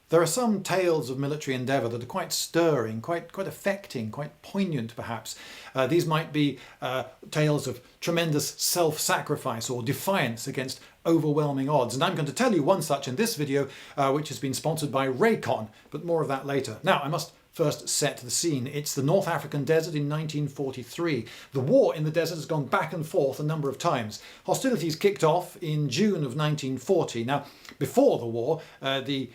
There are some tales of military endeavour that are quite stirring, quite affecting, quite poignant perhaps. These might be tales of tremendous self-sacrifice or defiance against overwhelming odds. And I'm going to tell you one such in this video, which has been sponsored by Raycon, but more of that later. Now, I must first set the scene. It's the North African desert in 1943. The war in the desert has gone back and forth a number of times. Hostilities kicked off in June of 1940. Now, before the war, the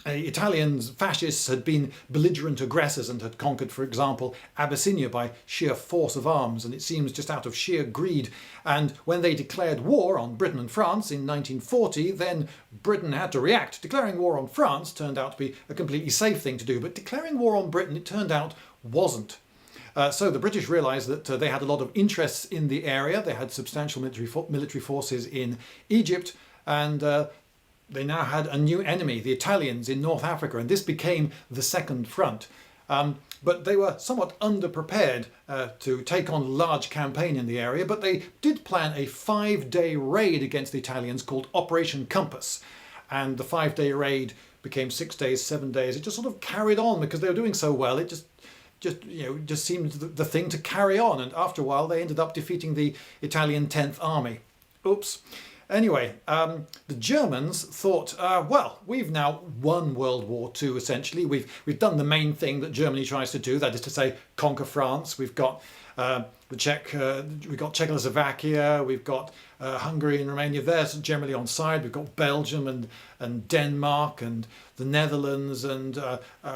Italians, fascists, had been belligerent aggressors and had conquered, for example, Abyssinia by sheer force of arms, and it seems just out of sheer greed. And when they declared war on Britain and France in 1940, then Britain had to react. Declaring war on France turned out to be a completely safe thing to do, but declaring war on Britain, it turned out, wasn't. So the British realised that they had a lot of interests in the area. They had substantial military forces in Egypt, and they now had a new enemy, the Italians in North Africa, and this became the Second Front. But they were somewhat underprepared to take on a large campaign in the area, but they did plan a 5-day raid against the Italians called Operation Compass. And the 5-day raid became 6 days, 7 days. It just sort of carried on because they were doing so well. It just seemed the thing to carry on. And after a while, they ended up defeating the Italian 10th Army. Oops. Anyway, the Germans thought, well, we've now won World War II, essentially. We've done the main thing that Germany tries to do, that is to say, conquer France. We've got we've got Czechoslovakia, we've got Hungary and Romania. They're generally on side. We've got Belgium and Denmark and the Netherlands, and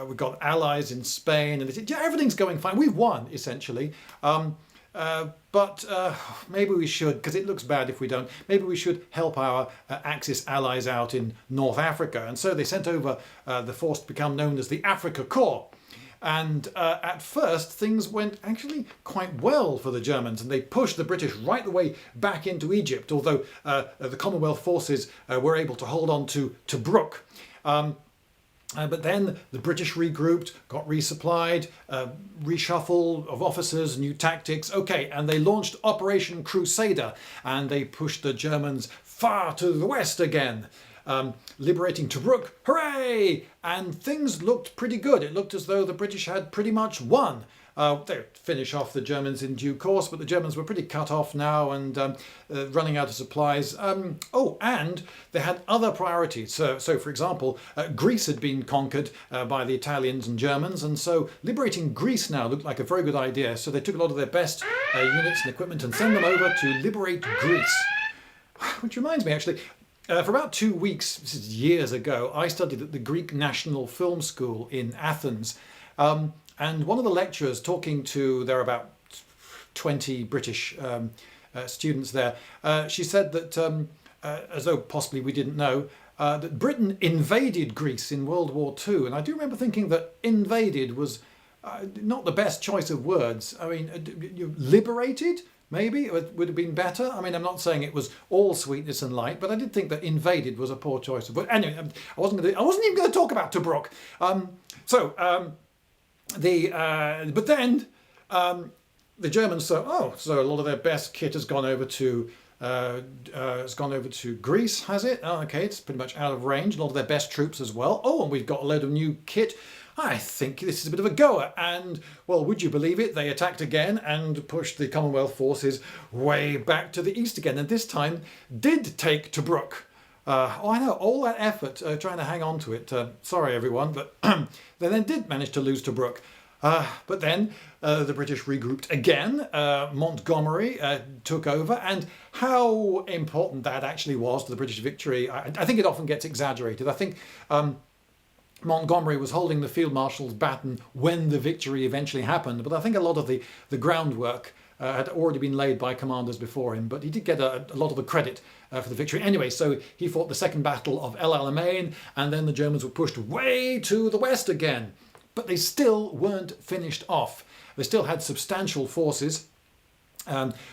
we've got allies in Spain. And everything's going fine. We've won, essentially. But maybe we should, because it looks bad if we don't, maybe we should help our Axis allies out in North Africa. And so they sent over the force to become known as the Afrika Korps. And at first things went actually quite well for the Germans, and they pushed the British right the way back into Egypt, although the Commonwealth forces were able to hold on to Tobruk. But then the British regrouped, got resupplied, reshuffle of officers, new tactics. Okay, and they launched Operation Crusader, and they pushed the Germans far to the west again, liberating Tobruk. Hooray! And things looked pretty good. It looked as though the British had pretty much won. They'd finish off the Germans in due course, but the Germans were pretty cut off now and running out of supplies. Oh, and they had other priorities. So for example, Greece had been conquered by the Italians and Germans, and so liberating Greece now looked like a very good idea. So they took a lot of their best units and equipment and sent them over to liberate Greece. Which reminds me, actually, for about 2 weeks, this is years ago, I studied at the Greek National Film School in Athens. And one of the lecturers, talking to, there are about 20 British students there, she said that, as though possibly we didn't know, that Britain invaded Greece in World War II. And I do remember thinking that invaded was not the best choice of words. I mean, you liberated? Maybe it would have been better. I mean, I'm not saying it was all sweetness and light, but I did think that invaded was a poor choice of words. Anyway, I wasn't even going to talk about Tobruk. But then the Germans thought, so a lot of their best kit has gone over to Greece, has it? Oh, okay, it's pretty much out of range. A lot of their best troops as well. Oh, and we've got a load of new kit. I think this is a bit of a goer. And, well, would you believe it? They attacked again and pushed the Commonwealth forces way back to the east again. And this time did take Tobruk. Oh, I know, all that effort trying to hang on to it. Sorry, everyone, but they then did manage to lose Tobruk. But then the British regrouped again. Montgomery took over, and how important that actually was to the British victory, I think it often gets exaggerated. I think Montgomery was holding the Field Marshal's baton when the victory eventually happened, but I think a lot of the groundwork had already been laid by commanders before him, but he did get a lot of the credit for the victory. Anyway, so he fought the Second Battle of El Alamein, and then the Germans were pushed way to the west again. But they still weren't finished off. They still had substantial forces.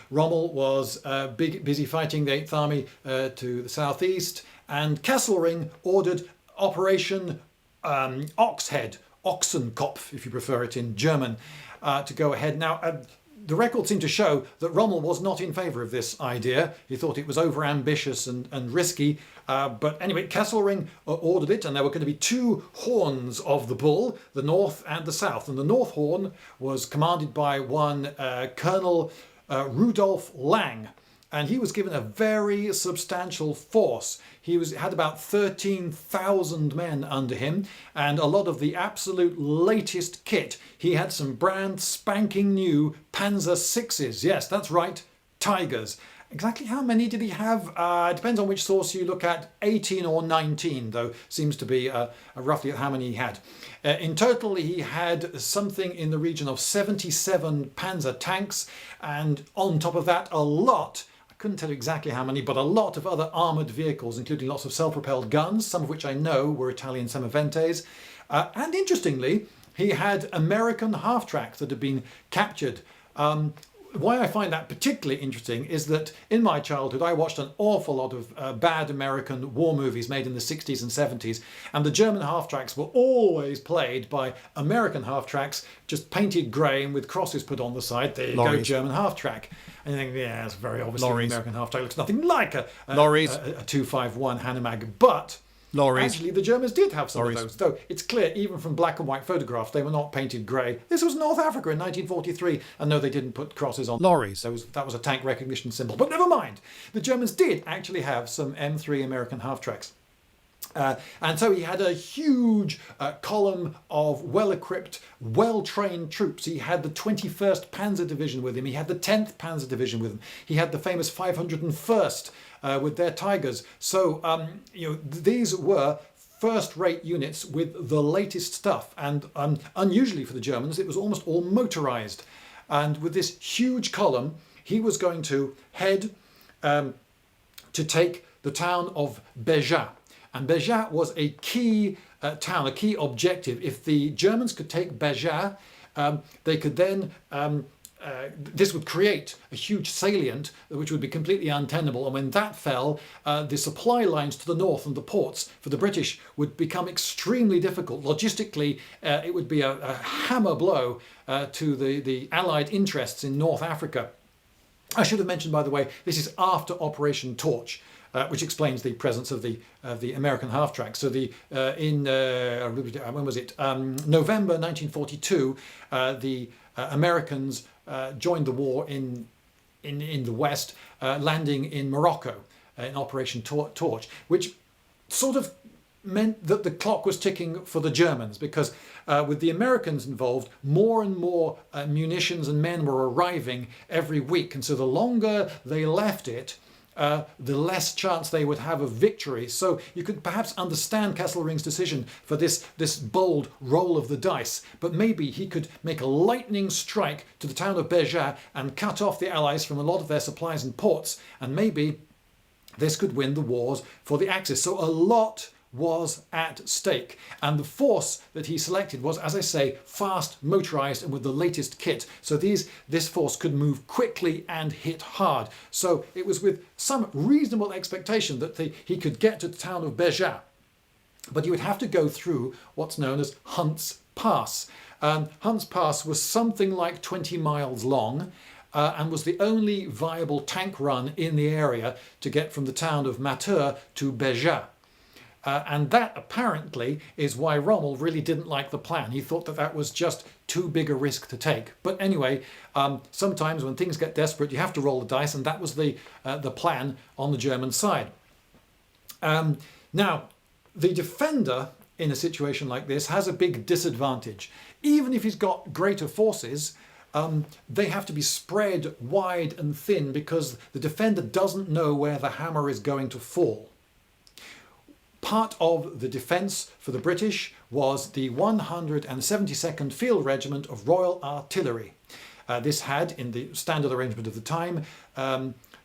Rommel was busy fighting the 8th Army to the southeast, and Kesselring ordered Operation Oxhead, Ochsenkopf, if you prefer it in German, to go ahead. Now, the records seem to show that Rommel was not in favour of this idea. He thought it was over-ambitious and risky. But anyway, Kesselring ordered it, and there were going to be two horns of the bull, the north and the south. And the north horn was commanded by one Colonel Rudolf Laing. And he was given a very substantial force. He had about 13,000 men under him and a lot of the absolute latest kit. He had some brand spanking new Panzer VIs. Yes, that's right, Tigers. Exactly how many did he have? It depends on which source you look at. 18 or 19, though, seems to be roughly how many he had. In total, he had something in the region of 77 Panzer tanks, and on top of that, a lot, I couldn't tell you exactly how many, but a lot of other armoured vehicles, including lots of self-propelled guns, some of which I know were Italian Semoventes. And interestingly, he had American half-tracks that had been captured. Why I find that particularly interesting is that in my childhood I watched an awful lot of bad American war movies made in the 60s and 70s, and the German half-tracks were always played by American half-tracks, just painted grey and with crosses put on the side. There you go, German half-track. And you think, yeah, it's very obviously an American half-track. Looks nothing like a 251 Hanomag, but actually, the Germans did have some of those, though it's clear even from black and white photographs they were not painted grey. This was North Africa in 1943, and no, they didn't put crosses on lorries. That was a tank recognition symbol. But never mind. The Germans did actually have some M3 American half-tracks. And so he had a huge column of well-equipped, well-trained troops. He had the 21st Panzer Division with him. He had the 10th Panzer Division with him. He had the famous 501st with their Tigers. So, these were first-rate units with the latest stuff. And unusually for the Germans, it was almost all motorised. And with this huge column, he was going to head to take the town of Béja. And Béja was a key town, a key objective. If the Germans could take Béja, they could then, this would create a huge salient which would be completely untenable. And when that fell, the supply lines to the north and the ports for the British would become extremely difficult. Logistically, it would be a hammer blow to the Allied interests in North Africa. I should have mentioned, by the way, this is after Operation Torch. Which explains the presence of the American half-track. So when was it? November 1942, the Americans joined the war in the West, landing in Morocco in Operation Torch, which sort of meant that the clock was ticking for the Germans, because with the Americans involved, more and more munitions and men were arriving every week, and so the longer they left it, the less chance they would have of victory. So you could perhaps understand Kesselring's decision for this bold roll of the dice, but maybe he could make a lightning strike to the town of Béja and cut off the Allies from a lot of their supplies and ports, and maybe this could win the wars for the Axis. So a lot was at stake, and the force that he selected was, as I say, fast, motorized, and with the latest kit. So this force could move quickly and hit hard. So it was with some reasonable expectation that he could get to the town of Béja, but you would have to go through what's known as Hunt's Pass. Hunt's Pass was something like 20 miles long, and was the only viable tank run in the area to get from the town of Matur to Béja. And that apparently is why Rommel really didn't like the plan. He thought that was just too big a risk to take. But anyway, sometimes when things get desperate, you have to roll the dice, and that was the plan on the German side. Now, the defender in a situation like this has a big disadvantage. Even if he's got greater forces, they have to be spread wide and thin, because the defender doesn't know where the hammer is going to fall. Part of the defence for the British was the 172nd Field Regiment of Royal Artillery. This had, in the standard arrangement of the time,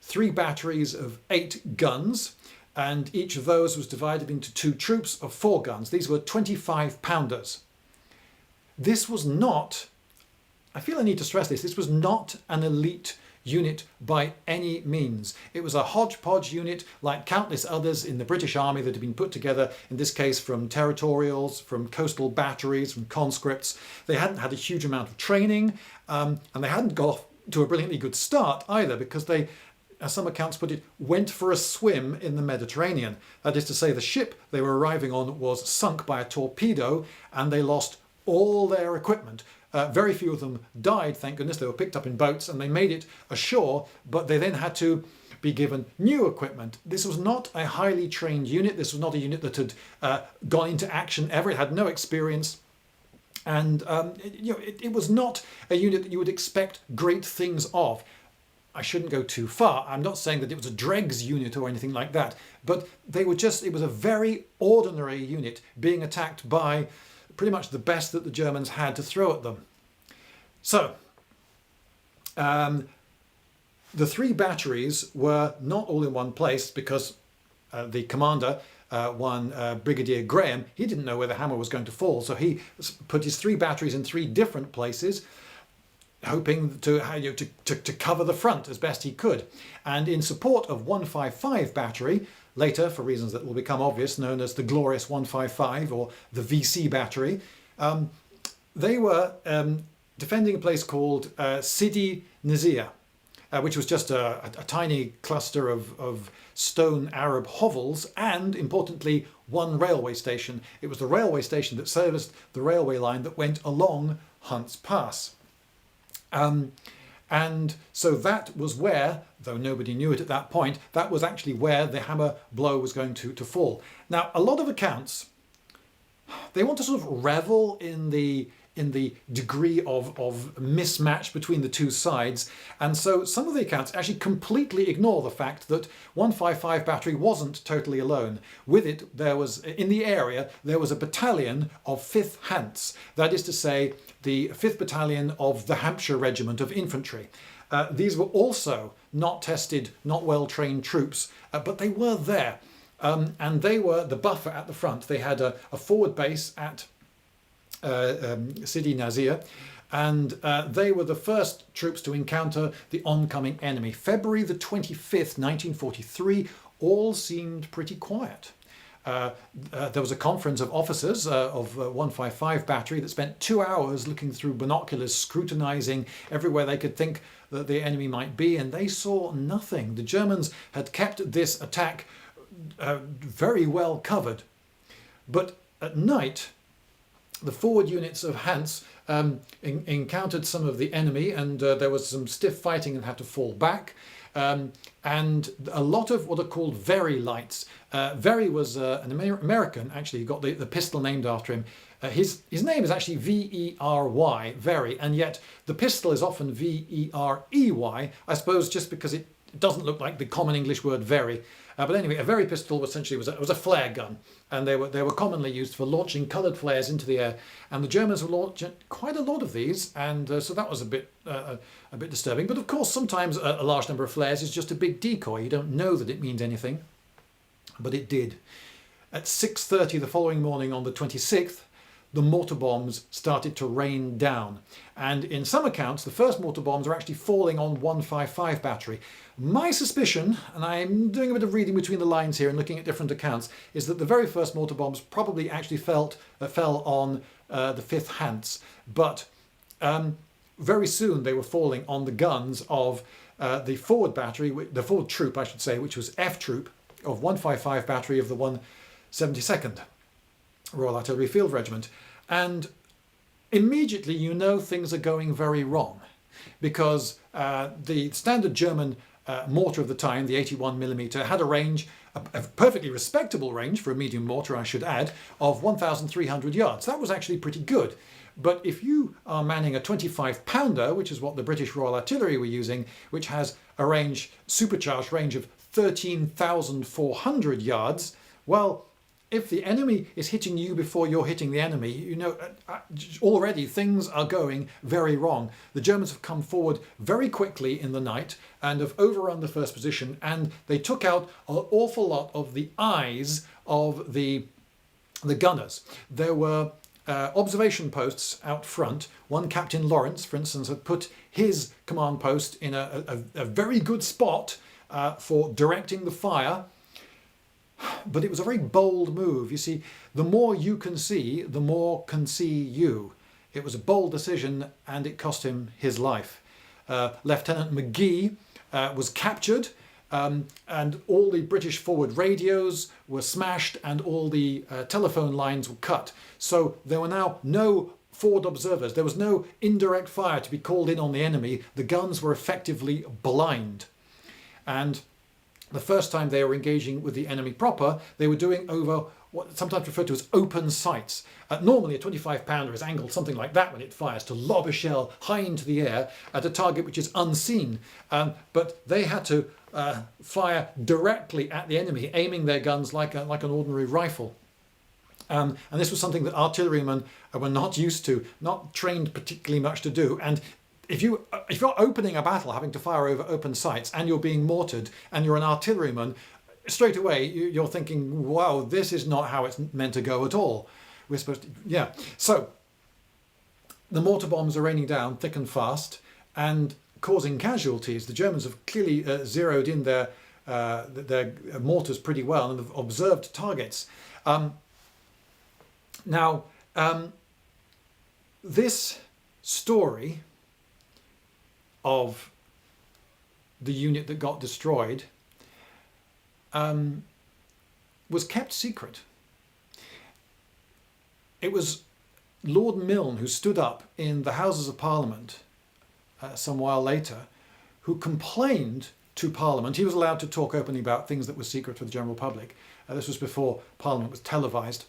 3 batteries of 8 guns, and each of those was divided into 2 troops of 4 guns. These were 25-pounders. This was not, I feel I need to stress this was not an elite unit by any means. It was a hodgepodge unit like countless others in the British Army that had been put together, in this case from territorials, from coastal batteries, from conscripts. They hadn't had a huge amount of training, and they hadn't got off to a brilliantly good start either, because they as some accounts put it, went for a swim in the Mediterranean. That is to say, the ship they were arriving on was sunk by a torpedo and they lost all their equipment. Very few of them died, thank goodness. They were picked up in boats and they made it ashore, but they then had to be given new equipment. This was not a highly trained unit. This was not a unit that had gone into action ever. It had no experience. And it was not a unit that you would expect great things of. I shouldn't go too far. I'm not saying that it was a dregs unit or anything like that, but it was a very ordinary unit being attacked by pretty much the best that the Germans had to throw at them. So, the 3 batteries were not all in one place because the commander, Brigadier Graham, he didn't know where the hammer was going to fall, so he put his 3 batteries in 3 different places, hoping to cover the front as best he could. And in support of 155 battery, later, for reasons that will become obvious, known as the glorious 155 or the VC battery, they were defending a place called Sidi Nsir, which was just a tiny cluster of stone Arab hovels and, importantly, 1 railway station. It was the railway station that serviced the railway line that went along Hunt's Pass. And so that was where, though nobody knew it at that point, that was actually where the hammer blow was going to fall. Now, a lot of accounts, they want to sort of revel in the degree of mismatch between the 2 sides, and so some of the accounts actually completely ignore the fact that 155 battery wasn't totally alone. With it, there was, in the area, there was a battalion of 5th Hants, that is to say, the 5th Battalion of the Hampshire Regiment of Infantry. These were also not tested, not well-trained troops, but they were there, and they were the buffer at the front. They had a forward base at Sidi Nsir, and they were the first troops to encounter the oncoming enemy. February the 25th, 1943, all seemed pretty quiet. There was a conference of officers of 155 battery that spent 2 hours looking through binoculars, scrutinising everywhere they could think that the enemy might be, and they saw nothing. The Germans had kept this attack very well covered. But at night, the forward units of Hants encountered some of the enemy, and there was some stiff fighting and had to fall back. And a lot of what are called Verey lights. Verey was an American, actually, he got the pistol named after him. His name is actually V-E-R-Y, Verey, and yet the pistol is often V-E-R-E-Y, I suppose just because it doesn't look like the common English word very. But anyway, a Verey pistol essentially was a flare gun, and they were commonly used for launching coloured flares into the air. And the Germans were launching quite a lot of these, and so that was a bit disturbing. But of course, sometimes a large number of flares is just a big decoy. You don't know that it means anything, but it did. At 6:30 the following morning, on the 26th, the mortar bombs started to rain down. And in some accounts, the first mortar bombs are actually falling on 155 battery. My suspicion, and I'm doing a bit of reading between the lines here and looking at different accounts, is that the very first mortar bombs probably actually fell on the 5th Hants. But very soon they were falling on the guns of the forward battery, the forward troop, I should say, which was F Troop of 155 battery of the 172nd. Royal Artillery Field Regiment, and immediately you know things are going very wrong, because the standard German mortar of the time, the 81mm, had a range, a perfectly respectable range for a medium mortar, I should add, of 1,300 yards. That was actually pretty good. But if you are manning a 25-pounder, which is what the British Royal Artillery were using, which has a range, supercharged range of 13,400 yards, well, if the enemy is hitting you before you're hitting the enemy, you know, already things are going very wrong. The Germans have come forward very quickly in the night and have overrun the first position, and they took out an awful lot of the eyes of the gunners. There were observation posts out front. One Captain Lawrence, for instance, had put his command post in a very good spot for directing the fire. But it was a very bold move. You see, the more you can see, the more can see you. It was a bold decision, and it cost him his life. Lieutenant McGee was captured, and all the British forward radios were smashed and all the telephone lines were cut. So there were now no forward observers. There was no indirect fire to be called in on the enemy. The guns were effectively blind. And the first time they were engaging with the enemy proper, they were doing over what sometimes referred to as open sights. Normally a 25 pounder is angled something like that when it fires, to lob a shell high into the air at a target which is unseen. But they had to fire directly at the enemy, aiming their guns like an ordinary rifle. And this was something that artillerymen were not used to, not trained particularly much to do. And if you're opening a battle, having to fire over open sights, and you're being mortared, and you're an artilleryman, straight away you're thinking, wow, this is not how it's meant to go at all. We're supposed to, yeah. So the mortar bombs are raining down thick and fast and causing casualties. The Germans have clearly zeroed in their mortars pretty well and have observed targets. Now, this story of the unit that got destroyed was kept secret. It was Lord Milne who stood up in the Houses of Parliament some while later, who complained to Parliament. He was allowed to talk openly about things that were secret for the general public. This was before Parliament was televised.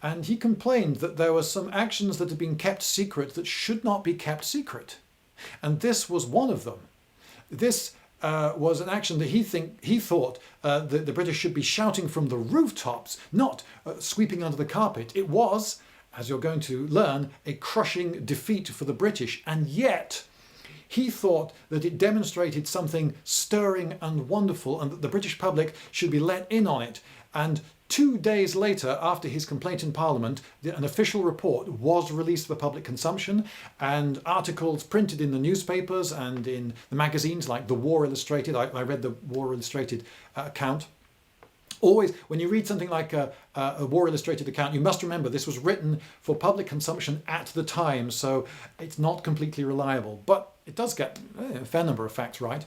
And he complained that there were some actions that had been kept secret that should not be kept secret. And this was one of them. This was an action that he thought that the British should be shouting from the rooftops, not sweeping under the carpet. It was, as you're going to learn, a crushing defeat for the British. And yet he thought that it demonstrated something stirring and wonderful, and that the British public should be let in on it. And 2 days later, after his complaint in Parliament, an official report was released for public consumption, and articles printed in the newspapers and in the magazines like the War Illustrated. I read the War Illustrated account. Always, when you read something like a War Illustrated account, you must remember this was written for public consumption at the time, so it's not completely reliable. But it does get a fair number of facts right.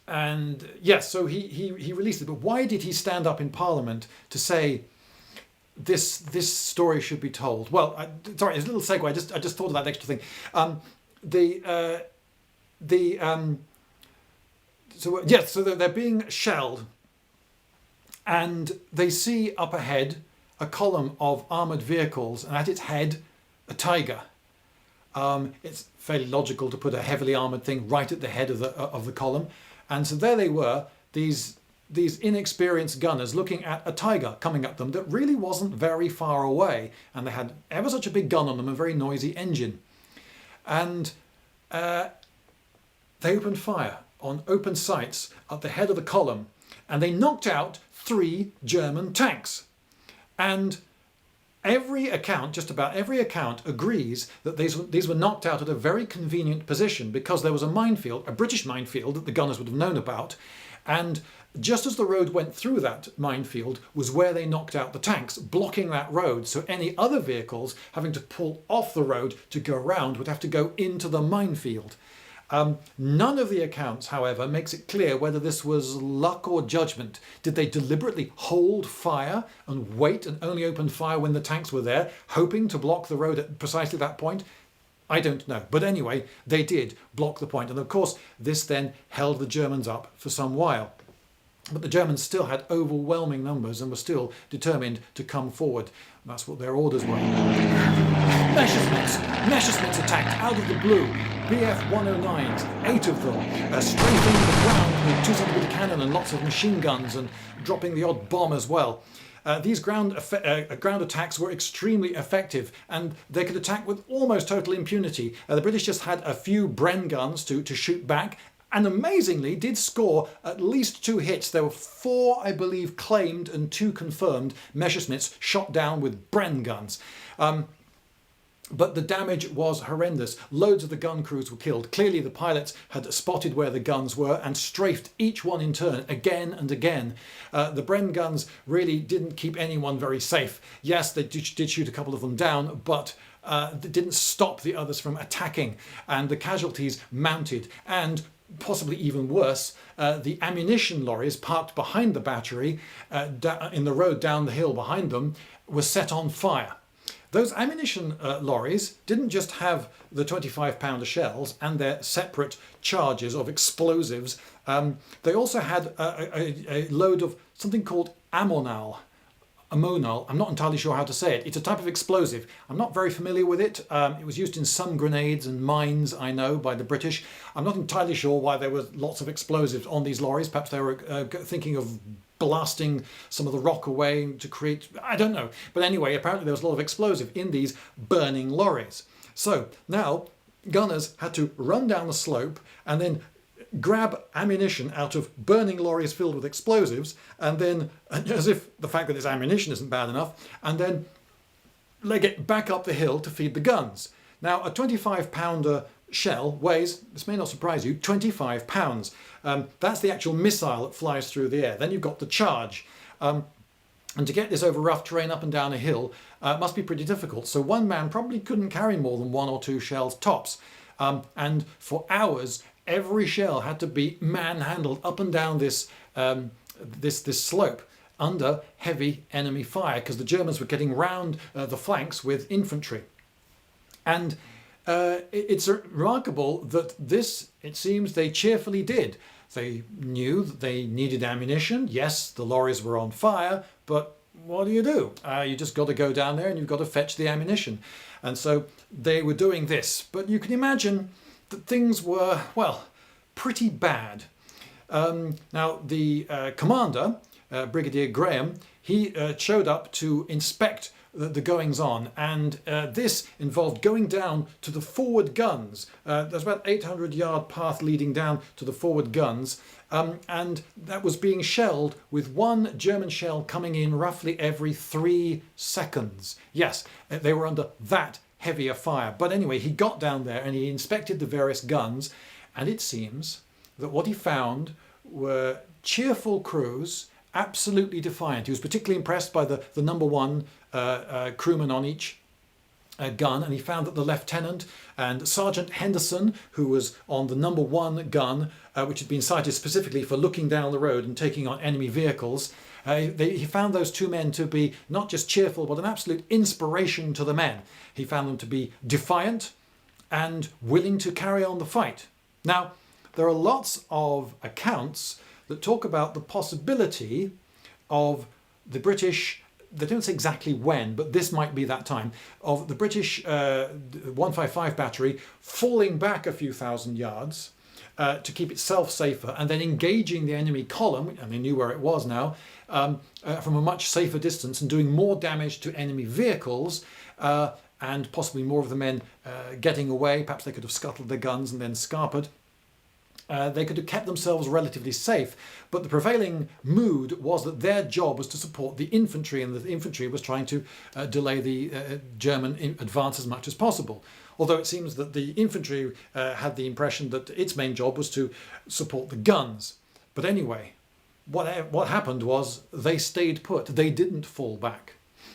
And yes, so he released it. But why did he stand up in Parliament to say this story should be told? Well, sorry, it's a little segue. I just thought of that extra thing. So they're being shelled, and they see up ahead a column of armoured vehicles, and at its head a tiger. It's fairly logical to put a heavily armoured thing right at the head of the column. And so there they were, these inexperienced gunners looking at a tiger coming at them that really wasn't very far away. And they had ever such a big gun on them, a very noisy engine. And they opened fire on open sights at the head of the column. And they knocked out 3 German tanks. And just about every account agrees that these were knocked out at a very convenient position, because there was a minefield, a British minefield that the gunners would have known about, and just as the road went through that minefield was where they knocked out the tanks, blocking that road, so any other vehicles having to pull off the road to go around would have to go into the minefield. None of the accounts, however, makes it clear whether this was luck or judgment. Did they deliberately hold fire and wait and only open fire when the tanks were there, hoping to block the road at precisely that point? I don't know. But anyway, they did block the point. And of course, this then held the Germans up for some while. But the Germans still had overwhelming numbers and were still determined to come forward. And that's what their orders were. Messerschmitts attacked out of the blue. Bf 109s, 8 of them, strafing the ground with 2 centimetre cannon and lots of machine guns, and dropping the odd bomb as well. These ground attacks were extremely effective, and they could attack with almost total impunity. The British just had a few Bren guns to shoot back, and amazingly did score at least 2 hits. There were 4, I believe, claimed and 2 confirmed Messerschmitts shot down with Bren guns. But the damage was horrendous. Loads of the gun crews were killed. Clearly the pilots had spotted where the guns were and strafed each one in turn again and again. The Bren guns really didn't keep anyone very safe. Yes, they did shoot a couple of them down, but it didn't stop the others from attacking. And the casualties mounted. And possibly even worse, the ammunition lorries parked behind the battery in the road down the hill behind them were set on fire. Those ammunition lorries didn't just have the 25-pounder shells and their separate charges of explosives. They also had a load of something called ammonal. I'm not entirely sure how to say it. It's a type of explosive. I'm not very familiar with it. It was used in some grenades and mines, I know, by the British. I'm not entirely sure why there were lots of explosives on these lorries. Perhaps they were thinking of blasting some of the rock away to create, I don't know. But anyway, apparently there was a lot of explosive in these burning lorries. So now gunners had to run down the slope and then grab ammunition out of burning lorries filled with explosives, and then, as if the fact that this ammunition isn't bad enough, and then leg it back up the hill to feed the guns. Now, a 25-pounder shell weighs, this may not surprise you, 25 pounds. That's the actual missile that flies through the air. Then you've got the charge. And to get this over rough terrain up and down a hill must be pretty difficult. So one man probably couldn't carry more than 1 or 2 shells tops. And for hours, every shell had to be manhandled up and down this slope under heavy enemy fire, because the Germans were getting round the flanks with infantry. And it's remarkable that this, it seems, they cheerfully did. They knew that they needed ammunition. Yes, the lorries were on fire, but what do? You just got to go down there and you've got to fetch the ammunition. And so they were doing this. But you can imagine that things were, well, pretty bad. Now, the commander, Brigadier Graham, he showed up to inspect the goings-on, and this involved going down to the forward guns. There's about 800-yard path leading down to the forward guns, and that was being shelled with one German shell coming in roughly every 3 seconds. Yes, they were under that heavier fire. But anyway, he got down there and he inspected the various guns, and it seems that what he found were cheerful crews, absolutely defiant. He was particularly impressed by the number 1 crewman on each gun, and he found that the lieutenant and Sergeant Henderson, who was on the number 1 gun, which had been sighted specifically for looking down the road and taking on enemy vehicles, he found those 2 men to be not just cheerful, but an absolute inspiration to the men. He found them to be defiant and willing to carry on the fight. Now, there are lots of accounts that talk about the possibility of the British, they don't say exactly when, but this might be that time, of the British 155 battery falling back a few thousand yards to keep itself safer, and then engaging the enemy column, and they knew where it was now, from a much safer distance, and doing more damage to enemy vehicles, and possibly more of the men getting away. Perhaps they could have scuttled their guns and then scarpered. They could have kept themselves relatively safe, but the prevailing mood was that their job was to support the infantry, and the infantry was trying to delay the German advance as much as possible. Although it seems that the infantry had the impression that its main job was to support the guns. But anyway, what happened was they stayed put. They didn't fall back.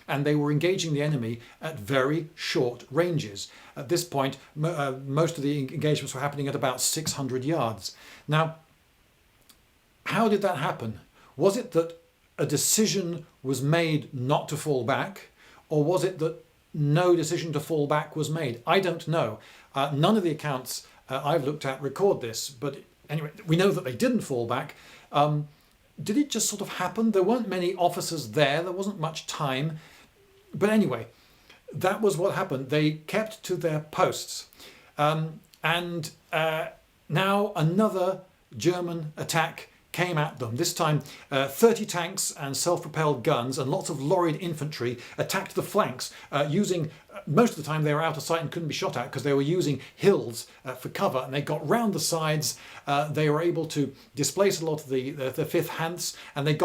And they were engaging the enemy at very short ranges. At this point, most of the engagements were happening at about 600 yards. Now, how did that happen? Was it that a decision was made not to fall back, or was it that no decision to fall back was made? I don't know. None of the accounts I've looked at record this, but anyway, we know that they didn't fall back. Did it just sort of happen? There weren't many officers there. There wasn't much time. But anyway, that was what happened. They kept to their posts. And now another German attack came at them. This time 30 tanks and self-propelled guns and lots of lorried infantry attacked the flanks using, most of the time they were out of sight and couldn't be shot at because they were using hills for cover, and they got round the sides. They were able to displace a lot of the 5th Hants, and they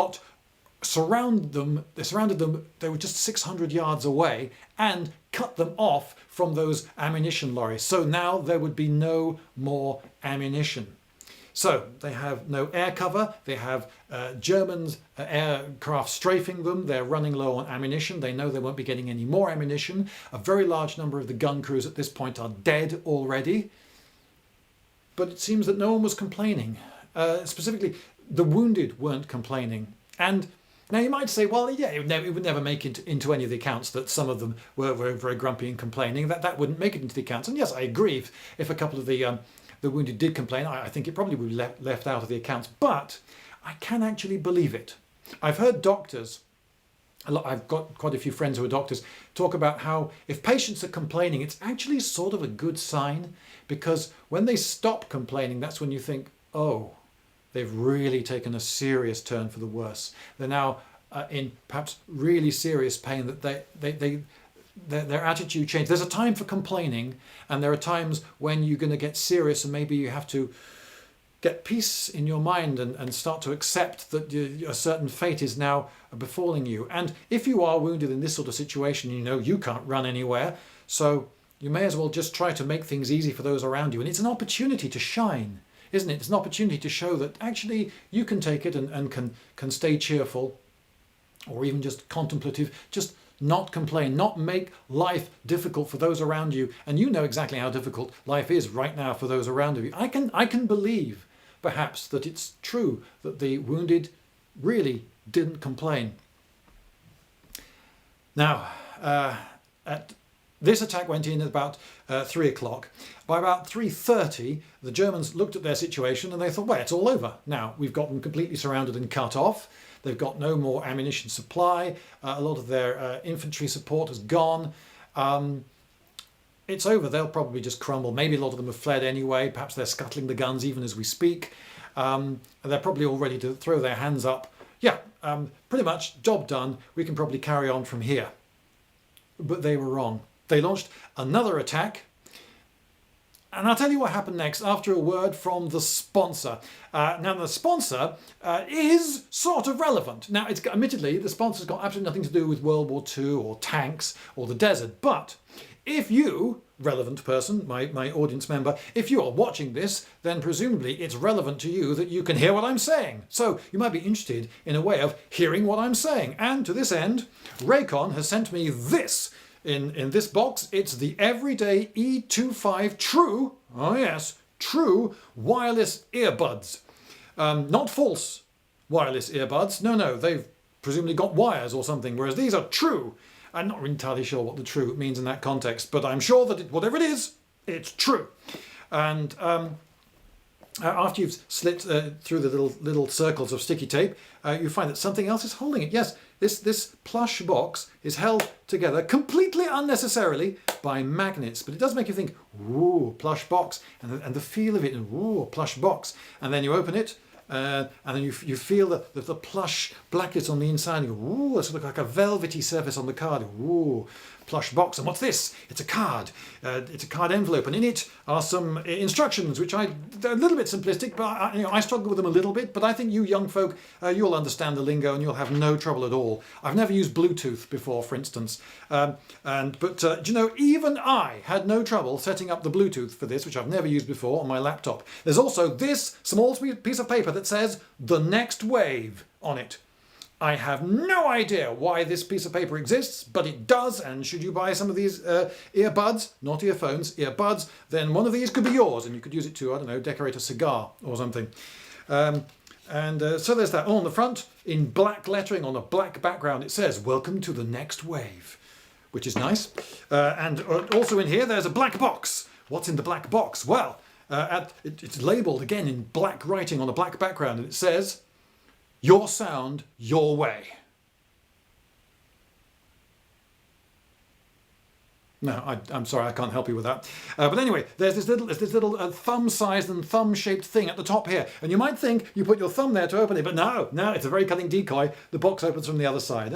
surrounded them, they were just 600 yards away, and cut them off from those ammunition lorries. So now there would be no more ammunition. So they have no air cover, they have German aircraft strafing them, they're running low on ammunition, they know they won't be getting any more ammunition. A very large number of the gun crews at this point are dead already. but it seems that no one was complaining. Specifically, the wounded weren't complaining. And now you might say, well, yeah, it would never make it into any of the accounts that some of them were very grumpy and complaining. That wouldn't make it into the accounts. And yes, I agree. If a couple of the wounded did complain, I think it probably would be left out of the accounts. But I can actually believe it. I've heard doctors, I've got quite a few friends who are doctors, talk about how if patients are complaining, it's actually sort of a good sign, because when they stop complaining, that's when you think, oh, they've really taken a serious turn for the worse. They're now in perhaps really serious pain, that their attitude changed. There's a time for complaining, and there are times when you're going to get serious, and maybe you have to get peace in your mind and start to accept that a certain fate is now befalling you. And if you are wounded in this sort of situation, you know you can't run anywhere, so you may as well just try to make things easy for those around you. And it's an opportunity to shine, isn't it? It's an opportunity to show that actually you can take it and can stay cheerful, or even just contemplative, just not complain, not make life difficult for those around you. And you know exactly how difficult life is right now for those around you. I can believe perhaps that it's true that the wounded really didn't complain. Now, this attack went in at about 3 o'clock. By about 3:30, the Germans looked at their situation and they thought, well, it's all over. Now, we've got them completely surrounded and cut off. They've got no more ammunition supply. A lot of their infantry support has gone. It's over. They'll probably just crumble. Maybe a lot of them have fled anyway. Perhaps they're scuttling the guns even as we speak. They're probably all ready to throw their hands up. Yeah, pretty much, job done. We can probably carry on from here. But they were wrong. They launched another attack. And I'll tell you what happened next after a word from the sponsor. Now, the sponsor is sort of relevant. Now, admittedly, the sponsor's got absolutely nothing to do with World War II or tanks or the desert. But if you, relevant person, my audience member, if you are watching this, then presumably it's relevant to you that you can hear what I'm saying. So you might be interested in a way of hearing what I'm saying. And to this end, Raycon has sent me this. In this box, it's the Everyday E25 True, oh yes, True wireless earbuds. Not false wireless earbuds. No, they've presumably got wires or something, whereas these are true. I'm not entirely sure what the true means in that context, but I'm sure that whatever it is, it's true. And after you've slit through the little circles of sticky tape, you find that something else is holding it. Yes, this plush box is held together completely unnecessarily by magnets, but it does make you think, ooh, plush box, and the feel of it, ooh, plush box. And then you open it, and then you feel the plush blanket on the inside, and you go, ooh, it's like a velvety surface on the card, ooh, plush box. And what's this? It's a card. It's a card envelope, and in it are some instructions, which they're a little bit simplistic, but I struggle with them a little bit. But I think you young folk, you'll understand the lingo, and you'll have no trouble at all. I've never used Bluetooth before, for instance, but do you know, even I had no trouble setting up the Bluetooth for this, which I've never used before on my laptop. There's also this small piece of paper that says "The Next Wave" on it. I have no idea why this piece of paper exists, but it does, and should you buy some of these earbuds, not earphones, earbuds, then one of these could be yours, and you could use it to, I don't know, decorate a cigar or something. So there's that. On the front, in black lettering on a black background, it says, "Welcome to the next wave," which is nice. And also in here, there's a black box. What's in the black box? Well, it's labelled, again, in black writing on a black background, and it says, "Your sound, your way." No, I'm sorry, I can't help you with that. But anyway, there's this little thumb-sized and thumb-shaped thing at the top here. And you might think you put your thumb there to open it, but no, it's a very cunning decoy. The box opens from the other side.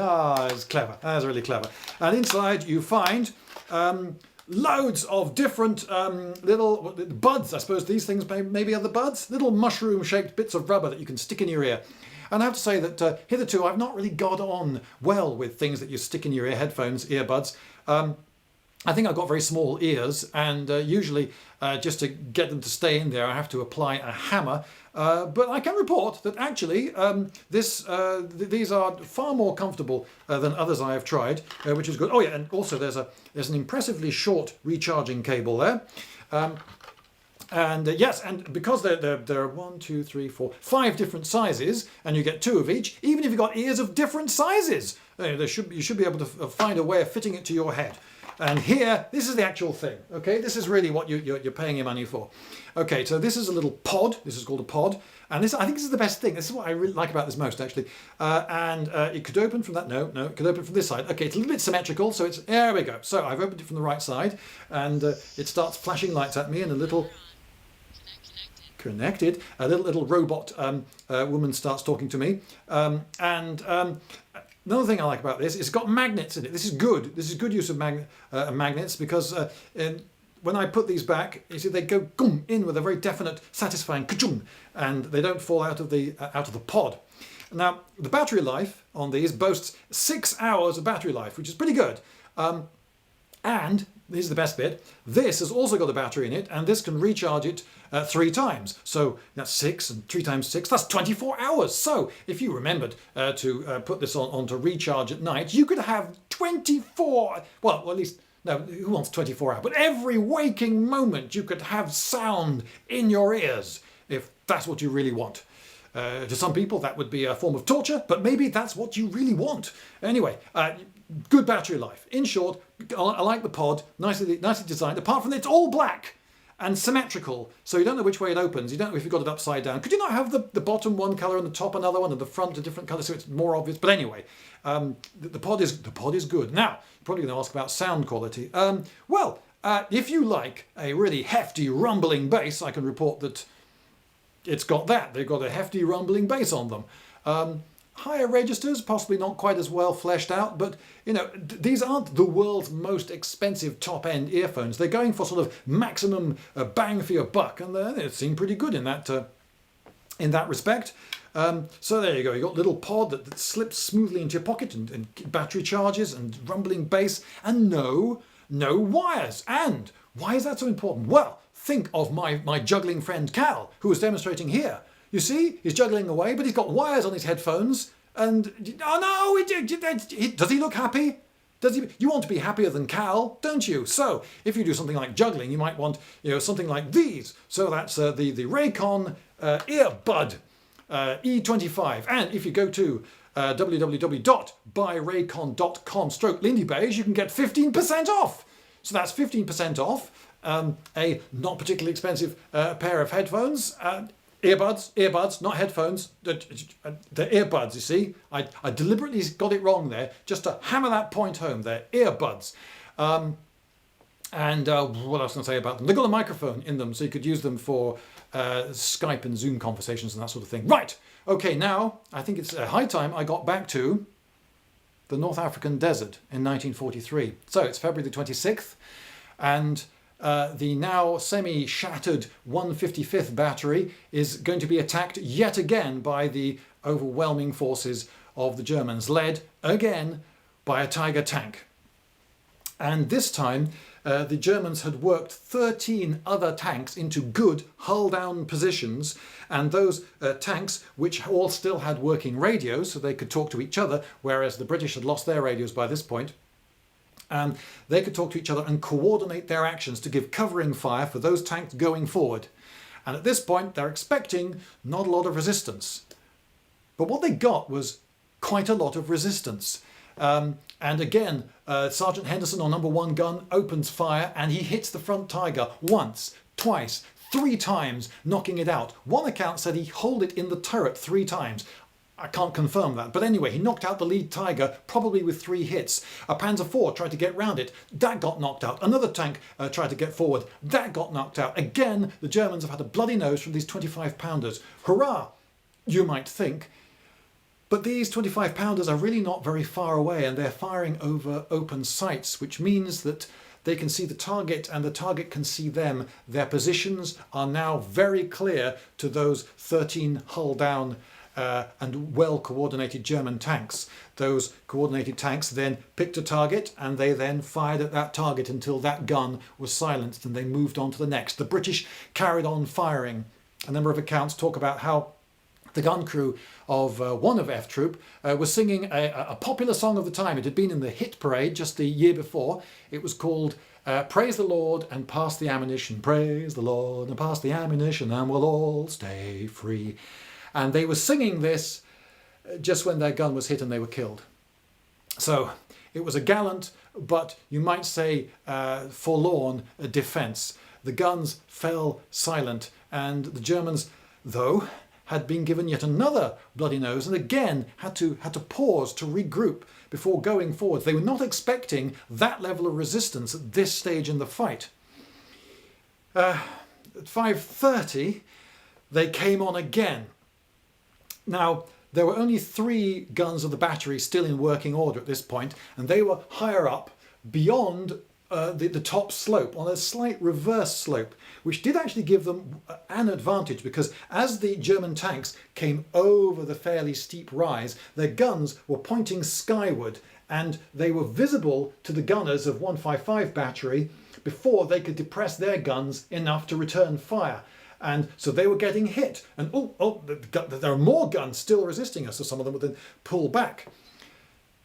It's clever. That's really clever. And inside you find loads of different little buds. I suppose these things maybe are the buds. Little mushroom-shaped bits of rubber that you can stick in your ear. And I have to say that hitherto I've not really got on well with things that you stick in your ear, headphones, earbuds. I think I've got very small ears, and usually just to get them to stay in there I have to apply a hammer. But I can report that actually these are far more comfortable than others I have tried, which is good. Oh yeah, and also there's an impressively short recharging cable there. And yes, and because there are 1, 2, 3, 4, 5 different sizes, and you get 2 of each, even if you've got ears of different sizes, you should be able to find a way of fitting it to your head. And here, this is the actual thing, okay? This is really what you're paying your money for. Okay, so this is a little pod. This is called a pod. And I think this is the best thing. This is what I really like about this most, actually. It could open from that. No, it could open from this side. Okay, it's a little bit symmetrical, so there we go. So I've opened it from the right side, and it starts flashing lights at me, and a little... Connected. A little robot woman starts talking to me. Another thing I like about this is it's got magnets in it. This is good. This is good use of magnets because when I put these back, you see they go in with a very definite, satisfying ka-chung, and they don't fall out of the pod. Now the battery life on these boasts 6 hours of battery life, which is pretty good. And this is the best bit. This has also got a battery in it, and this can recharge it 3 times. So that's 6, and 3 times 6, that's 24 hours. So if you remembered to put this on to recharge at night, you could have 24, well, at least, no, who wants 24 hours? But every waking moment you could have sound in your ears, if that's what you really want. To some people that would be a form of torture, but maybe that's what you really want. Anyway, good battery life. In short, I like the pod, nicely designed, apart from that it's all black and symmetrical, so you don't know which way it opens. You don't know if you've got it upside down. Could you not have the bottom one colour and the top another one and the front a different colour so it's more obvious? But anyway, the pod is good. Now, you're probably going to ask about sound quality. If you like a really hefty rumbling bass, I can report that it's got that. They've got a hefty rumbling bass on them. Higher registers, possibly not quite as well fleshed out, but you know, these aren't the world's most expensive top-end earphones. They're going for sort of maximum bang for your buck, and they seem pretty good in that respect. So there you go. You got a little pod that slips smoothly into your pocket, and battery charges, and rumbling bass, and no wires. And why is that so important? Well, think of my juggling friend Cal, who was demonstrating here. You see, he's juggling away, but he's got wires on his headphones. And oh no, does he look happy? Does he? You want to be happier than Cal, don't you? So if you do something like juggling, you might want something like these. So that's the Raycon earbud E25. And if you go to www.buyraycon.com/Lindybeige, you can get 15% off. So that's 15% off a not particularly expensive pair of headphones. Earbuds, not headphones. The earbuds, you see. I deliberately got it wrong there, just to hammer that point home. They're earbuds. What else can I say about them? They've got a microphone in them, so you could use them for Skype and Zoom conversations and that sort of thing. Right, okay, now I think it's high time I got back to the North African desert in 1943. So it's February the 26th, and the now semi-shattered 155th battery is going to be attacked yet again by the overwhelming forces of the Germans, led again by a Tiger tank. And this time the Germans had worked 13 other tanks into good hull-down positions, and those tanks, which all still had working radios so they could talk to each other, whereas the British had lost their radios by this point, they could talk to each other and coordinate their actions to give covering fire for those tanks going forward. And at this point, they're expecting not a lot of resistance. But what they got was quite a lot of resistance. And again, Sergeant Henderson on #1 gun opens fire, and he hits the front Tiger once, twice, 3 times, knocking it out. One account said he holed it in the turret 3 times. I can't confirm that, but anyway, he knocked out the lead Tiger, probably with 3 hits. A Panzer IV tried to get round it, that got knocked out. Another tank tried to get forward, that got knocked out. Again, the Germans have had a bloody nose from these 25-pounders. Hurrah, you might think. But these 25-pounders are really not very far away, and they're firing over open sights, which means that they can see the target and the target can see them. Their positions are now very clear to those 13 hull-down and well-coordinated German tanks. Those coordinated tanks then picked a target, and they then fired at that target until that gun was silenced, and they moved on to the next. The British carried on firing. A number of accounts talk about how the gun crew of one of F Troop was singing a popular song of the time. It had been in the hit parade just the year before. It was called Praise the Lord and Pass the Ammunition. Praise the Lord and pass the ammunition and we'll all stay free. And they were singing this just when their gun was hit and they were killed. So it was a gallant, but you might say forlorn defence. The guns fell silent, and the Germans, though, had been given yet another bloody nose and again had to pause to regroup before going forward. They were not expecting that level of resistance at this stage in the fight. At 5:30 they came on again. Now there were only 3 guns of the battery still in working order at this point, and they were higher up beyond the top slope, on a slight reverse slope, which did actually give them an advantage, because as the German tanks came over the fairly steep rise, their guns were pointing skyward and they were visible to the gunners of 155 battery before they could depress their guns enough to return fire. And so they were getting hit, and there are more guns still resisting us, so some of them would then pull back.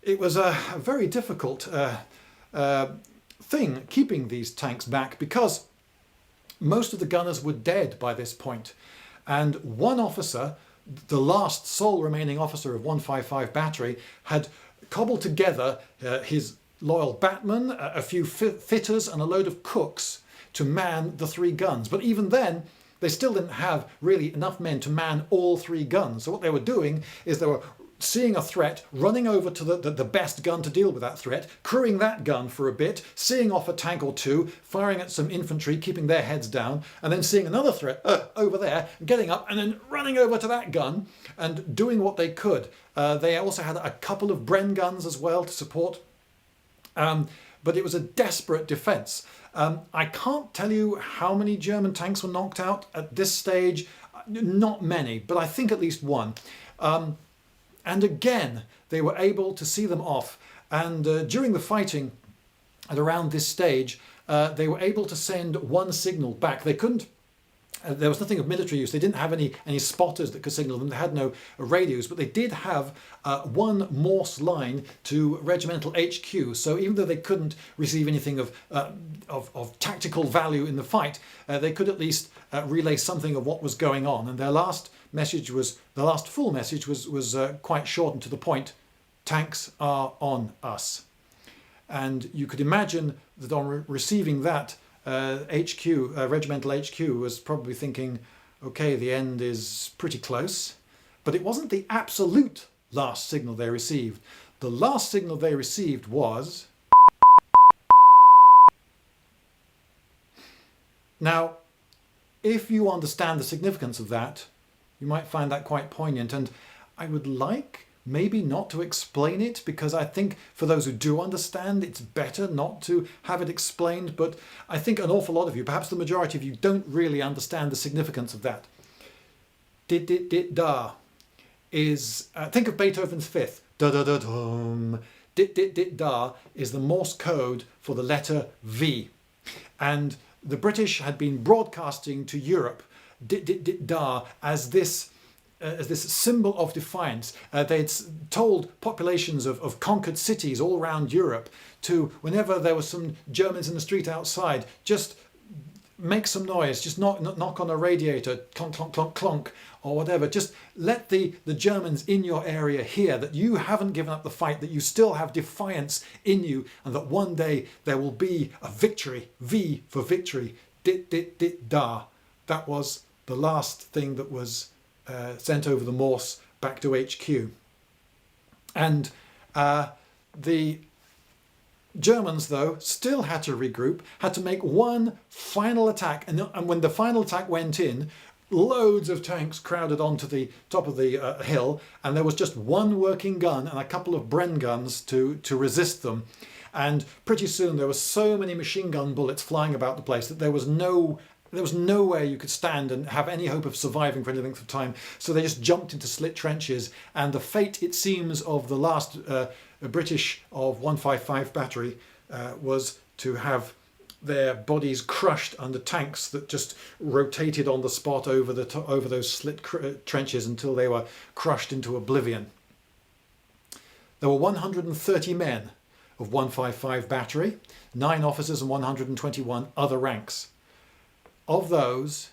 It was a very difficult thing keeping these tanks back, because most of the gunners were dead by this point, and one officer, the last sole remaining officer of 155 battery, had cobbled together his loyal batman, a few fitters and a load of cooks to man the 3 guns. But even then they still didn't have really enough men to man all 3 guns. So what they were doing is they were seeing a threat, running over to the best gun to deal with that threat, crewing that gun for a bit, seeing off a tank or 2, firing at some infantry, keeping their heads down, and then seeing another threat over there, getting up and then running over to that gun and doing what they could. They also had a couple of Bren guns as well to support, but it was a desperate defence. I can't tell you how many German tanks were knocked out at this stage, not many, but I think at least one. And again, they were able to see them off. And during the fighting at around this stage, they were able to send one signal back. They couldn't, there was nothing of military use. They didn't have any spotters that could signal them. They had no radios, but they did have one Morse line to regimental HQ. So even though they couldn't receive anything of tactical value in the fight, they could at least relay something of what was going on. And their last message was, the last full message was quite short and to the point: tanks are on us. And you could imagine that on receiving that, regimental HQ was probably thinking, okay, the end is pretty close. But it wasn't the absolute last signal they received. The last signal they received was... Now, if you understand the significance of that, you might find that quite poignant, and I would like maybe not to explain it, because I think for those who do understand, it's better not to have it explained, but I think an awful lot of you, perhaps the majority of you, don't really understand the significance of that. Dit-dit-dit-da is, think of Beethoven's Fifth. Da-da-da-dum. Dit-dit-dit-da is the Morse code for the letter V. And the British had been broadcasting to Europe dit-dit-dit-da as this symbol of defiance. They'd told populations of conquered cities all around Europe to, whenever there were some Germans in the street outside, just make some noise, just knock on a radiator, clonk, clonk, clonk, clonk, or whatever. Just let the Germans in your area hear that you haven't given up the fight, that you still have defiance in you, and that one day there will be a victory. V for victory. Dit-dit-dit-da. That was the last thing that was sent over the Morse back to HQ. And the Germans, though, still had to regroup, had to make one final attack, and when the final attack went in, loads of tanks crowded onto the top of the hill, and there was just one working gun and a couple of Bren guns to resist them. And pretty soon there were so many machine gun bullets flying about the place that there was nowhere you could stand and have any hope of surviving for any length of time. So they just jumped into slit trenches, and the fate, it seems, of the last British of 155 battery was to have their bodies crushed under tanks that just rotated on the spot over those slit trenches until they were crushed into oblivion. There were 130 men of 155 battery, 9 officers and 121 other ranks. Of those,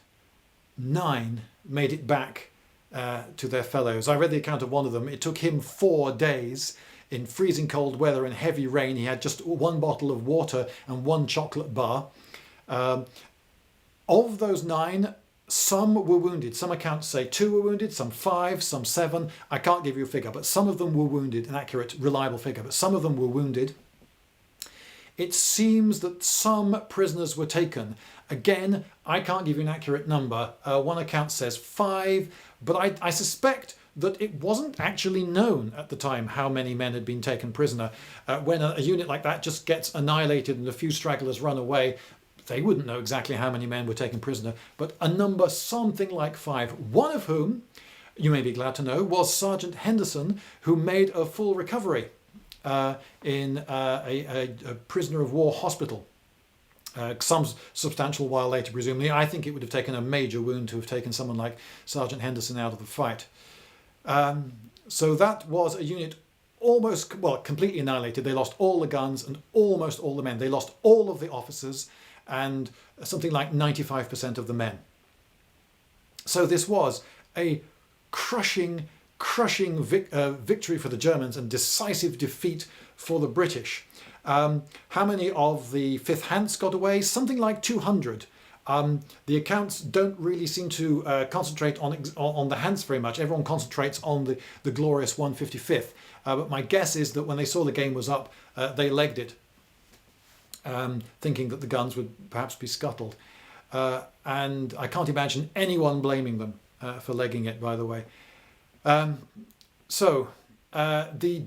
9 made it back to their fellows. I read the account of one of them. It took him 4 days in freezing cold weather and heavy rain. He had just 1 bottle of water and 1 chocolate bar. Of those 9, some were wounded. Some accounts say 2 were wounded, some 5, some 7. I can't give you a figure, but some of them were wounded, an accurate, reliable figure, but some of them were wounded. It seems that some prisoners were taken. Again, I can't give you an accurate number. One account says 5, but I suspect that it wasn't actually known at the time how many men had been taken prisoner. When a unit like that just gets annihilated and a few stragglers run away, they wouldn't know exactly how many men were taken prisoner, but a number something like 5, one of whom, you may be glad to know, was Sergeant Henderson, who made a full recovery in a prisoner of war hospital. Some substantial while later, presumably. I think it would have taken a major wound to have taken someone like Sergeant Henderson out of the fight. So that was a unit almost, well, completely annihilated. They lost all the guns and almost all the men. They lost all of the officers and something like 95% of the men. So this was a crushing victory for the Germans and decisive defeat for the British. How many of the 5th Hants got away? Something like 200. The accounts don't really seem to concentrate on the Hants very much. Everyone concentrates on the glorious 155th. But my guess is that when they saw the game was up, they legged it, thinking that the guns would perhaps be scuttled. And I can't imagine anyone blaming them for legging it, by the way. The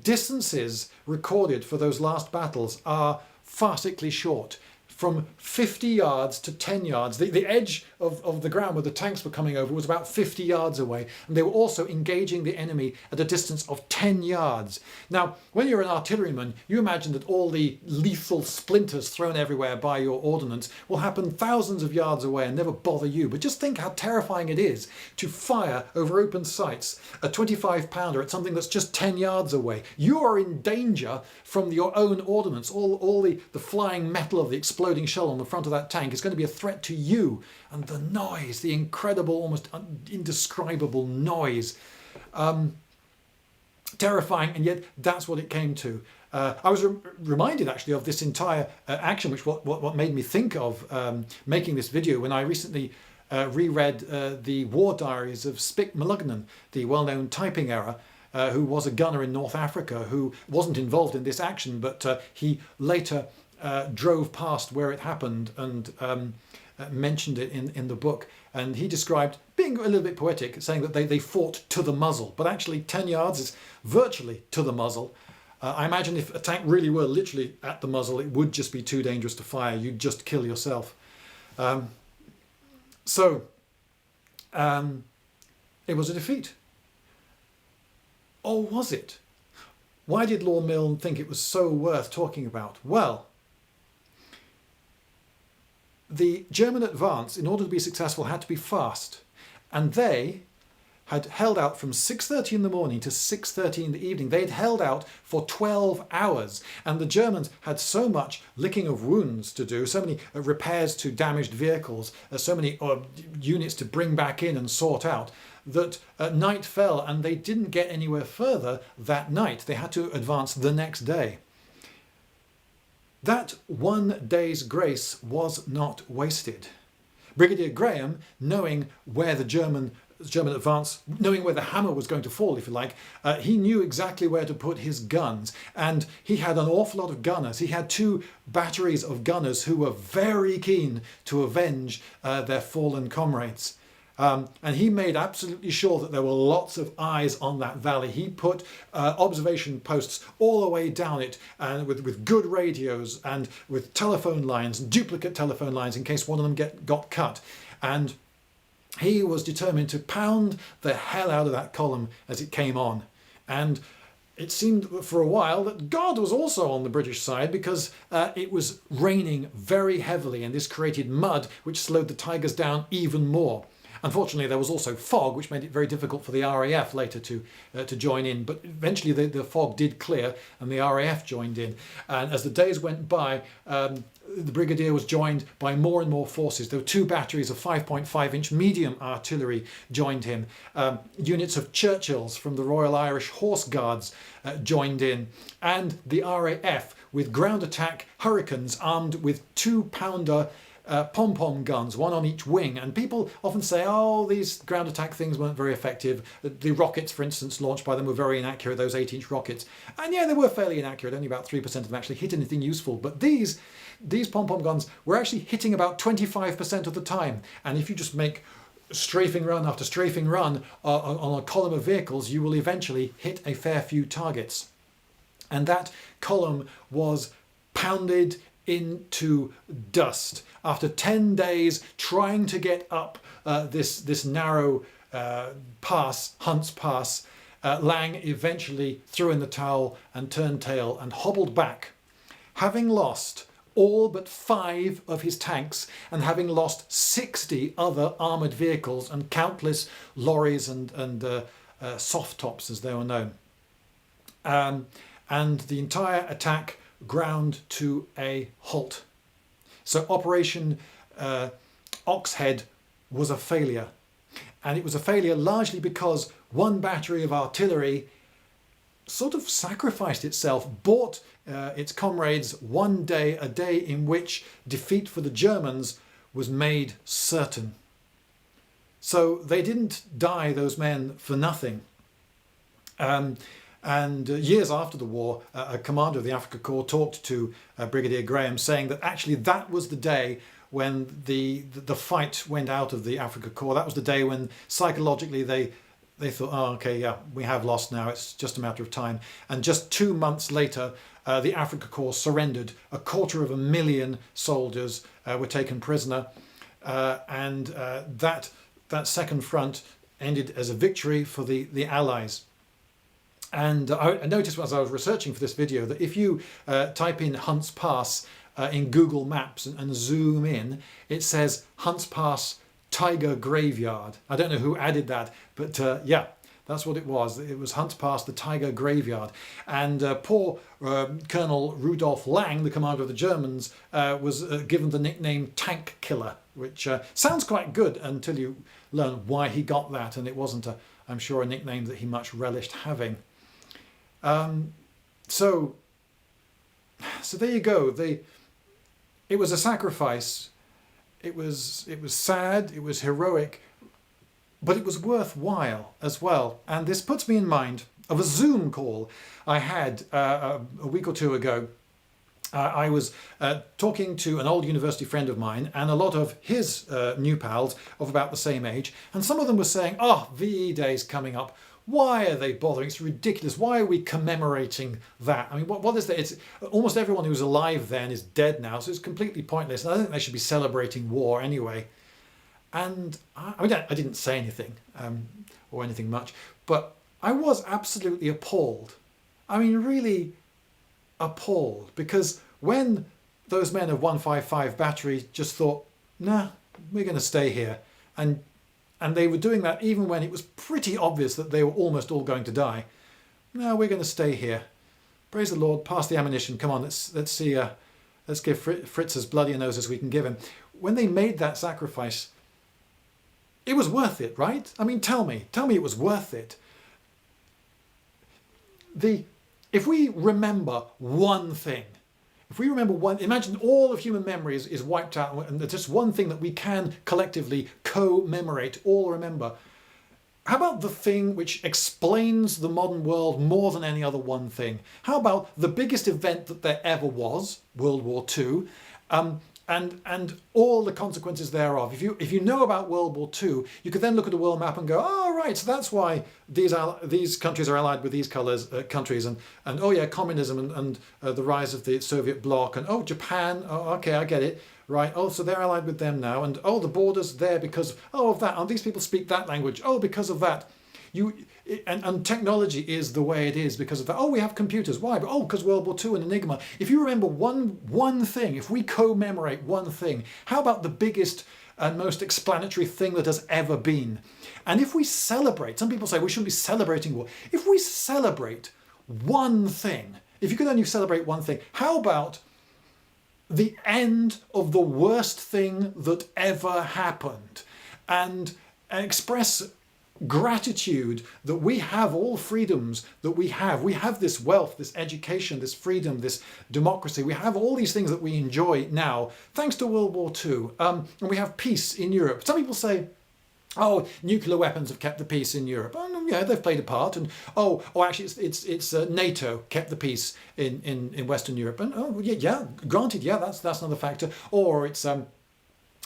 distances recorded for those last battles are farcically short, from 50 yards to 10 yards. The edge of the ground where the tanks were coming over was about 50 yards away, and they were also engaging the enemy at a distance of 10 yards. Now, when you're an artilleryman, you imagine that all the lethal splinters thrown everywhere by your ordnance will happen thousands of yards away and never bother you. But just think how terrifying it is to fire over open sights a 25-pounder at something that's just 10 yards away. You are in danger from your own ordnance. All the flying metal of the exploding shell on the front of that tank is going to be a threat to you. And the noise, the incredible, almost indescribable noise. Terrifying, and yet that's what it came to. I was reminded actually of this entire action, which what made me think of making this video when I recently reread the war diaries of Spic Mulugnan, the well-known typing error, who was a gunner in North Africa, who wasn't involved in this action, but he later drove past where it happened and mentioned it in the book. And he described, being a little bit poetic, saying that they fought to the muzzle, but actually 10 yards is virtually to the muzzle. I imagine if a tank really were literally at the muzzle, it would just be too dangerous to fire. You'd just kill yourself. It was a defeat. Or was it? Why did Lord Milne think it was so worth talking about? Well, the German advance, in order to be successful, had to be fast. And they had held out from 6:30 in the morning to 6:30 in the evening. They had held out for 12 hours. And the Germans had so much licking of wounds to do, so many repairs to damaged vehicles, so many units to bring back in and sort out, that night fell and they didn't get anywhere further that night. They had to advance the next day. That one day's grace was not wasted. Brigadier Graham, knowing where the German advance, knowing where the hammer was going to fall, if you like, he knew exactly where to put his guns. And he had an awful lot of gunners. He had 2 batteries of gunners who were very keen to avenge their fallen comrades. And he made absolutely sure that there were lots of eyes on that valley. He put observation posts all the way down it, and with good radios and with telephone lines, duplicate telephone lines in case one of them got cut. And he was determined to pound the hell out of that column as it came on. And it seemed for a while that God was also on the British side, because it was raining very heavily, and this created mud which slowed the Tigers down even more. Unfortunately, there was also fog, which made it very difficult for the RAF later to join in. But eventually the fog did clear and the RAF joined in. And as the days went by, the brigadier was joined by more and more forces. There were 2 batteries of 5.5-inch medium artillery joined him. Units of Churchills from the Royal Irish Horse Guards joined in. And the RAF with ground attack Hurricanes armed with 2-pounder pom-pom guns, 1 on each wing. And people often say, oh, these ground attack things weren't very effective. The rockets, for instance, launched by them were very inaccurate, those 8-inch rockets. And yeah, they were fairly inaccurate. Only about 3% of them actually hit anything useful. But these pom-pom guns were actually hitting about 25% of the time. And if you just make strafing run after strafing run on a column of vehicles, you will eventually hit a fair few targets. And that column was pounded into dust. After 10 days trying to get up this narrow pass, Hunt's Pass, Laing eventually threw in the towel and turned tail and hobbled back, having lost all but 5 of his tanks and having lost 60 other armoured vehicles and countless lorries and soft tops, as they were known. And the entire attack ground to a halt. So Operation Oxhead was a failure. And it was a failure largely because 1 battery of artillery sort of sacrificed itself, bought its comrades a day in which defeat for the Germans was made certain. So they didn't die, those men, for nothing. And years after the war, a commander of the Africa Corps talked to Brigadier Graham, saying that actually that was the day when the fight went out of the Africa Corps. That was the day when psychologically they thought, oh, okay, yeah, we have lost now. It's just a matter of time. And just 2 months later, the Africa Corps surrendered. 250,000 soldiers were taken prisoner. And that second front ended as a victory for the Allies. And I noticed as I was researching for this video that if you type in Hunt's Pass in Google Maps and zoom in, it says Hunt's Pass Tiger Graveyard. I don't know who added that, but yeah, that's what it was. It was Hunt's Pass, the Tiger Graveyard. And poor Colonel Rudolf Laing, the commander of the Germans, was given the nickname Tank Killer, which sounds quite good until you learn why he got that. And it wasn't, I'm sure, a nickname that he much relished having. So there you go. It was a sacrifice. It was sad. It was heroic, but it was worthwhile as well. And this puts me in mind of a Zoom call I had a week or 2 ago. I was talking to an old university friend of mine and a lot of his new pals of about the same age, and some of them were saying, "Oh, VE Day's coming up. Why are they bothering? It's ridiculous. Why are we commemorating that? I mean, what is that? It's almost everyone who was alive then is dead now, so it's completely pointless. And I think they should be celebrating war anyway." And I didn't say anything or anything much, but I was absolutely appalled. I mean, really appalled, because when those men of 155 Battery just thought, nah, we're going to stay here, and they were doing that even when it was pretty obvious that they were almost all going to die. No, we're going to stay here. Praise the Lord, pass the ammunition. Come on, let's see. Let's give Fritz as bloody a nose as we can give him. When they made that sacrifice, it was worth it, right? I mean, tell me it was worth it. If we remember one thing, imagine all of human memory is wiped out and there's just one thing that we can collectively commemorate, all remember. How about the thing which explains the modern world more than any other one thing? How about the biggest event that there ever was, World War II, and all the consequences thereof? If you know about World War II, you could then look at a world map and go, oh right, so that's why these countries are allied with these countries, and oh yeah, communism and the rise of the Soviet bloc, and oh Japan, oh okay, I get it, right, oh so they're allied with them now, and oh the borders there because of that, and these people speak that language, oh because of that. And technology is the way it is because of that. Oh, we have computers. Why? But, oh, because World War II and Enigma. If you remember one thing, if we commemorate one thing, how about the biggest and most explanatory thing that has ever been? And if we celebrate, some people say we shouldn't be celebrating war. If we celebrate one thing, if you could only celebrate one thing, how about the end of the worst thing that ever happened, and express gratitude that we have all freedoms that we have. We have this wealth, this education, this freedom, this democracy. We have all these things that we enjoy now, thanks to World War II. And we have peace in Europe. Some people say, oh, nuclear weapons have kept the peace in Europe. Oh, yeah, they've played a part. And actually, it's NATO kept the peace in Western Europe. And granted, yeah, that's another factor. Or it's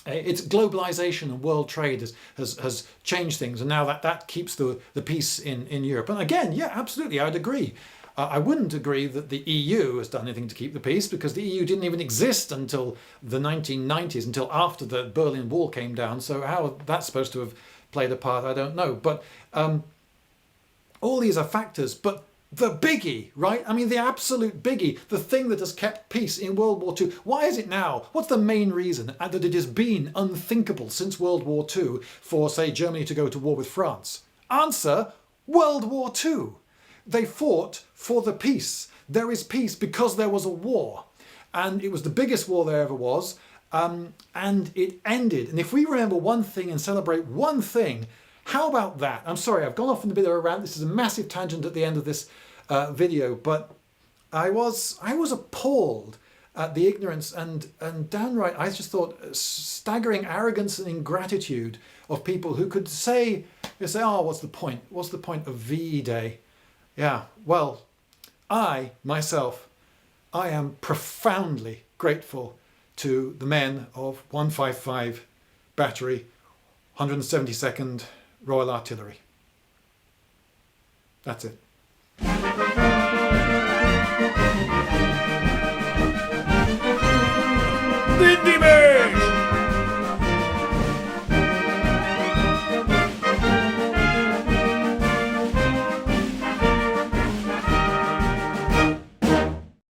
globalization and world trade has changed things, and now that keeps the peace in Europe. And again, yeah, absolutely, I'd agree. I wouldn't agree that the EU has done anything to keep the peace, because the EU didn't even exist until the 1990s, until after the Berlin Wall came down. So how that's supposed to have played a part, I don't know. But all these are factors. But the biggie, right? I mean, the absolute biggie, the thing that has kept peace in World War II. Why is it now? What's the main reason that it has been unthinkable since World War II for, say, Germany to go to war with France? Answer, World War II. They fought for the peace. There is peace because there was a war. And it was the biggest war there ever was. And it ended. And if we remember one thing and celebrate one thing, how about that? I'm sorry, I've gone off in a bit of a rant. This is a massive tangent at the end of this video, but I was appalled at the ignorance and downright, I just thought, staggering arrogance and ingratitude of people who could say, oh, what's the point? What's the point of VE Day? Yeah, well, I, myself, I am profoundly grateful to the men of 155 Battery, 172nd Royal Artillery. That's it.